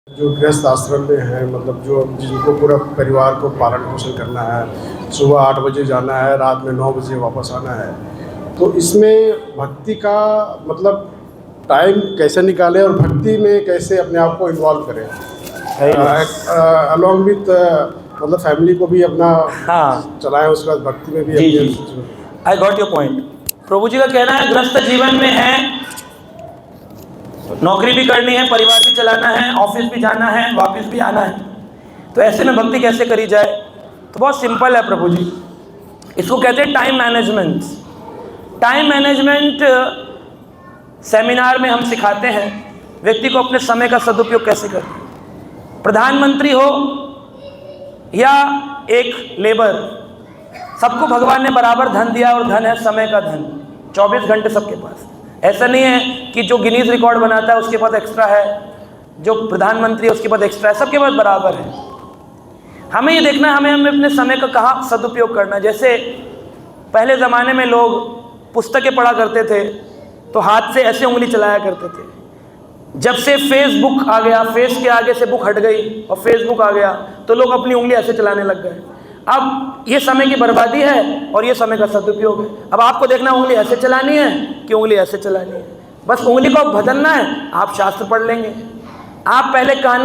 जो गृहस्थ आश्रम में हैं, मतलब जो जिनको पूरा परिवार को पालन पोषण करना है, सुबह 8 बजे जाना है, रात में 9 बजे वापस आना है, तो इसमें भक्ति का मतलब टाइम कैसे निकालें और भक्ति में कैसे अपने आप को इन्वॉल्व करें अलॉन्ग विथ मतलब फैमिली को भी अपना चलाएं, उसके बाद भक्ति में भी। I got your point. प्रभु जी का कहना है गृहस्थ जीवन में है, नौकरी भी करनी है, परिवार भी चलाना है, ऑफिस भी जाना है, वापस भी आना है, तो ऐसे में भक्ति कैसे करी जाए? तो बहुत सिंपल है प्रभु जी, इसको कहते हैं time management. Time management seminar में हम सिखाते हैं व्यक्ति को अपने समय का सदुपयोग कैसे करें। प्रधानमंत्री हो या एक लेबर, सबको भगवान ने बराबर धन दिया और धन है समय का धन, 24 घंटे सबके पास। ऐसा नहीं है कि जो गिनीज रिकॉर्ड बनाता है उसके पास एक्स्ट्रा है, जो प्रधानमंत्री है उसके पास एक्स्ट्रा है, सबके पास बराबर है। हमें ये देखना है हमें अपने समय का कहाँ सदुपयोग करना है। जैसे पहले ज़माने में लोग पुस्तकें पढ़ा करते थे तो हाथ से ऐसे उंगली चलाया करते थे। जब से फेसबुक आ गया, फेस के आगे से बुक हट गई और फेसबुक आ गया तो लोग अपनी उंगली ऐसे चलाने लग गए। अब ये समय की बर्बादी है और ये समय का सदुपयोग है। अब आपको देखना उंगली ऐसे चलानी है कि उंगली ऐसे चलानी है, बस उंगली को बदलना है। आप शास्त्र पढ़ लेंगे, आप पहले कान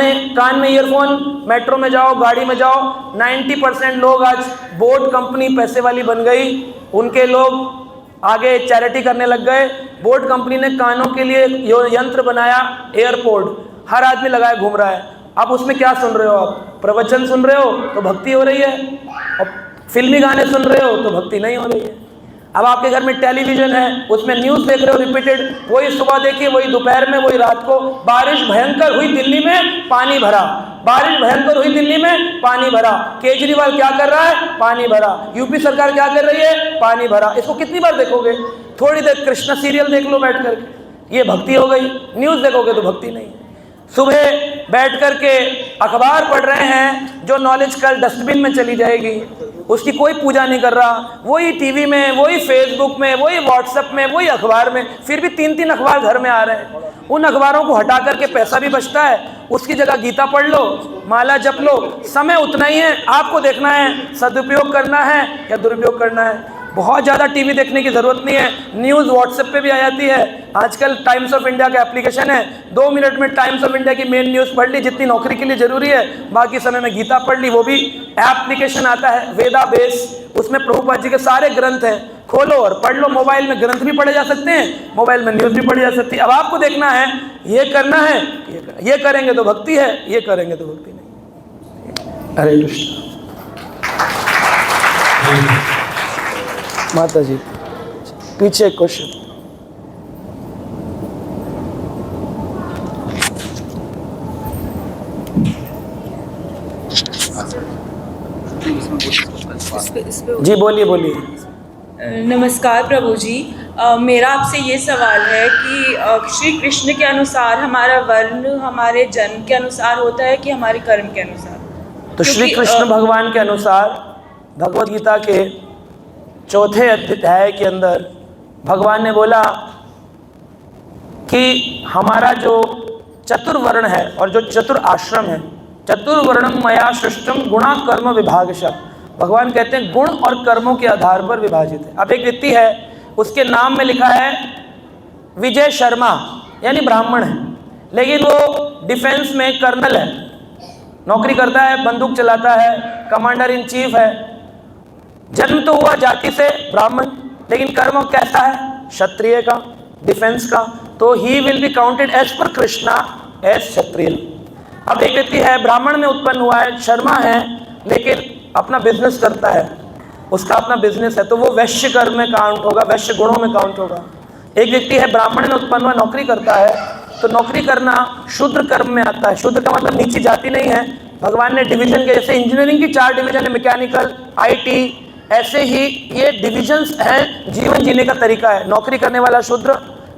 में ईयरफोन, मेट्रो में जाओ, गाड़ी में जाओ, 90% लोग आज बोट कंपनी पैसे वाली बन गई, उनके लोग आगे चैरिटी करने लग गए। बोट कंपनी ने कानों के लिए यंत्र बनाया, एयरपोर्ट, हर आदमी लगाए घूम रहा है। अब उसमें क्या सुन रहे हो? आप प्रवचन सुन रहे हो तो भक्ति हो रही है, और फिल्मी गाने सुन रहे हो तो भक्ति नहीं हो रही है। अब आपके घर में टेलीविजन है, उसमें न्यूज़ देख रहे हो रिपीटेड, वही सुबह देखिए, वही दोपहर में, वही रात को। बारिश भयंकर हुई दिल्ली में, पानी भरा। बारिश भयंकर हुई दिल्ली में, पानी भरा। केजरीवाल क्या कर रहा है? पानी भरा। यूपी सरकार क्या कर रही है? पानी भरा। इसको कितनी बार देखोगे? थोड़ी देर कृष्ण सीरियल देख लो बैठ करके, ये भक्ति हो गई। न्यूज़ देखोगे तो भक्ति नहीं। सुबह बैठ कर के अखबार पढ़ रहे हैं, जो नॉलेज कल डस्टबिन में चली जाएगी, उसकी कोई पूजा नहीं कर रहा। वही टीवी में, वही फेसबुक में, वही व्हाट्सएप में, वही अखबार में, फिर भी 3-3 अखबार घर में आ रहे हैं। उन अखबारों को हटा करके पैसा भी बचता है, उसकी जगह गीता पढ़ लो, माला जप लो। समय उतना ही है, आपको देखना है सदुपयोग करना है या दुरुपयोग करना है। बहुत ज़्यादा टीवी देखने की ज़रूरत नहीं है, न्यूज़ व्हाट्सएप पे भी आ जाती है। आजकल टाइम्स ऑफ इंडिया का एप्लीकेशन है, 2 मिनट में टाइम्स ऑफ इंडिया की मेन न्यूज़ पढ़ ली, जितनी नौकरी के लिए ज़रूरी है, बाकी समय में गीता पढ़ ली। वो भी एप्लीकेशन आता है वेदा बेस, उसमें प्रभुपाद जी के सारे ग्रंथ हैं, खोलो और पढ़ लो। मोबाइल में ग्रंथ भी पढ़े जा सकते हैं, मोबाइल में न्यूज़ भी पढ़ी जा सकती है। अब आपको देखना है ये करना है, ये करेंगे तो भक्ति है, ये करेंगे तो भक्ति नहीं। हरे कृष्ण। माता जी पीछे क्वेश्चन। जी बोलिए बोलिए। नमस्कार प्रभु जी, मेरा आपसे ये सवाल है कि श्री कृष्ण के अनुसार हमारा वर्ण हमारे जन्म के अनुसार होता है कि हमारे कर्म के अनुसार? तो श्री कृष्ण भगवान के अनुसार भगवद गीता के 4थे अध्याय के अंदर भगवान ने बोला कि हमारा जो चतुर्वर्ण है और जो चतुर आश्रम है, चतुर्वर्णम मया सृष्टम गुणा कर्म विभागशः, भगवान कहते हैं गुण और कर्मों के आधार पर विभाजित है। अब एक व्यक्ति है, उसके नाम में लिखा है विजय शर्मा, यानी ब्राह्मण है, लेकिन वो डिफेंस में कर्नल है, नौकरी करता है, बंदूक चलाता है, कमांडर इन चीफ है। जन्म तो हुआ जाति से ब्राह्मण, लेकिन कर्म कैसा है? क्षत्रिय का, डिफेंस का। तो he will be counted as per Krishna as क्षत्रिय। अब एक व्यक्ति है, ब्राह्मण में उत्पन्न हुआ है, शर्मा है, लेकिन अपना बिजनेस करता है, उसका अपना बिजनेस है, तो वो वैश्य कर्म में काउंट होगा, वैश्य गुणों में काउंट होगा। एक व्यक्ति है, ब्राह्मण में उत्पन्न हुआ, नौकरी करता है, तो नौकरी करना शूद्र कर्म में आता है। शूद्र का मतलब नीची जाति नहीं है। भगवान ने डिवीजन के, जैसे इंजीनियरिंग की 4 डिवीजन है, मैकेनिकल, IT, ऐसे ही ये डिविजन्स हैं, जीवन जीने का तरीका है। नौकरी करने वाला शूद्र,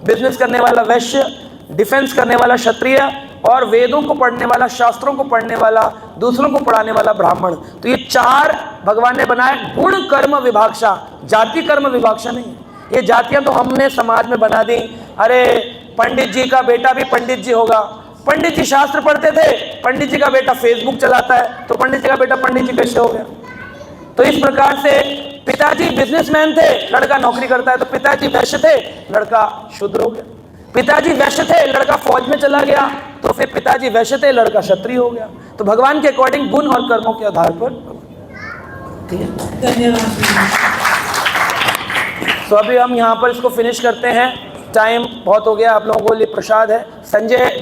बिजनेस करने वाला वैश्य, डिफेंस करने वाला क्षत्रिय, और वेदों को पढ़ने वाला, शास्त्रों को पढ़ने वाला, दूसरों को पढ़ाने वाला ब्राह्मण। तो ये 4 भगवान ने बनाए गुण कर्म विभागशा, जाति कर्म विभागशा नहीं है। ये जातियां तो हमने समाज में बना दी। अरे पंडित जी का बेटा भी पंडित जी होगा, पंडित जी शास्त्र पढ़ते थे, पंडित जी का बेटा फेसबुक चलाता है, तो पंडित जी का बेटा पंडित जी कैसे हो गया? तो इस प्रकार से पिताजी बिजनेसमैन थे, लड़का नौकरी करता है, तो पिताजी वैश्य थे, लड़का शूद्र हो गया। पिताजी वैश्य थे, लड़का फौज में चला गया, तो फिर पिताजी वैश्य थे, लड़का क्षत्रिय हो गया। तो भगवान के अकॉर्डिंग गुण और कर्मों के आधार पर। ठीक है, धन्यवाद। तो अभी हम यहाँ पर इसको फिनिश करते हैं, टाइम बहुत हो गया। आप लोगों को लिए प्रसाद है। संजय